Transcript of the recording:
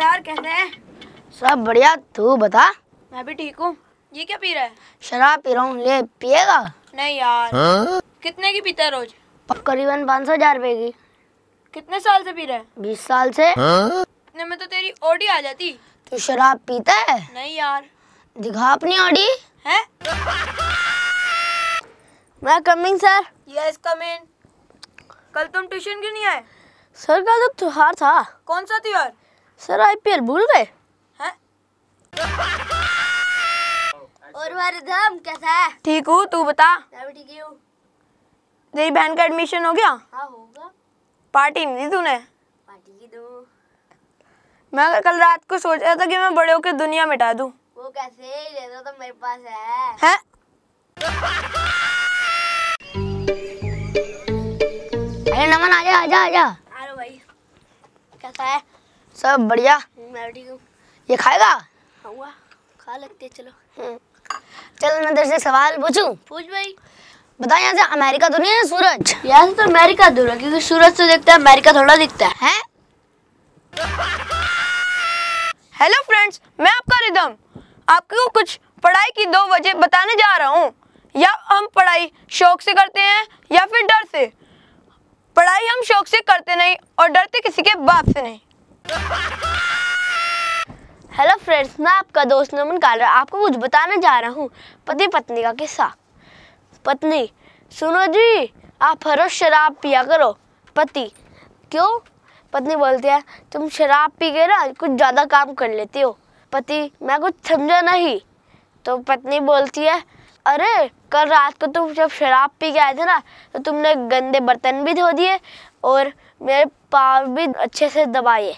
यार, कैसे है? सब बढ़िया, तू बता। मैं भी ठीक हूँ। ये क्या पी रहा है? शराब पी रहा हूँ, ले पिएगा? नहीं यार। कितने की पीता है रोज? करीबन 500,000 रुपए की। कितने साल से पी रहा है? 20 साल से। इतने में तो तेरी ऑडी आ जाती। तू शराब पीता है? नहीं यार। दिखा अपनी ऑडी। है? मैं कमिंग सर। यस कम इन। कल तुम ट्यूशन क्यों नहीं आए? सर का तो त्योहार था। कौन सा त्योहार? सर IPL भूल गए? हैं? और वारिदम कैसा है? ठीक हूँ, तू बता। मैं भी ठीक हूँ। तेरी बहन का एडमिशन हो गया? हाँ होगा। पार्टी नहीं दी तूने? पार्टी की दो। मैं कल रात को सोच रहा था कि मैं बड़े होकर दुनिया मिटा दूं। वो कैसे? ये तो मेरे पास है। हैं? अरे नमन आजा आजा आजा। अरे भाई, कैसा है? सब बढ़िया। मैं ठीक हूँ। ये खाएगा? खाऊंगा। खा लेते चलो। चल मैं तेरे से सवाल पूछूं। पूछ भाई। बता, यहाँ से अमेरिका तो नहीं है सूरज? यहाँ से तो अमेरिका दूर है, क्योंकि सूरज से दिखता है, अमेरिका थोड़ा दिखता है। हैं? हेलो फ्रेंड्स, मैं आपका रिदम आपको कुछ पढ़ाई की 2 वजह बताने जा रहा हूँ। या हम पढ़ाई शौक से करते हैं या फिर डर से। पढ़ाई हम शौक से करते नहीं और डरते किसी के बाप से नहीं। हेलो फ्रेंड्स, मैं आपका दोस्त नमन कालरा आपको कुछ बताने जा रहा हूँ। पति पत्नी का किस्सा। पत्नी: सुनो जी, आप हर रोज शराब पिया करो। पति: क्यों? पत्नी बोलती है, तुम शराब पी के ना कुछ ज़्यादा काम कर लेती हो। पति: मैं कुछ समझा नहीं। तो पत्नी बोलती है, अरे कल रात को तुम जब शराब पी के आए थे ना, तो तुमने गंदे बर्तन भी धो दिए और मेरे पाँव भी अच्छे से दबाए।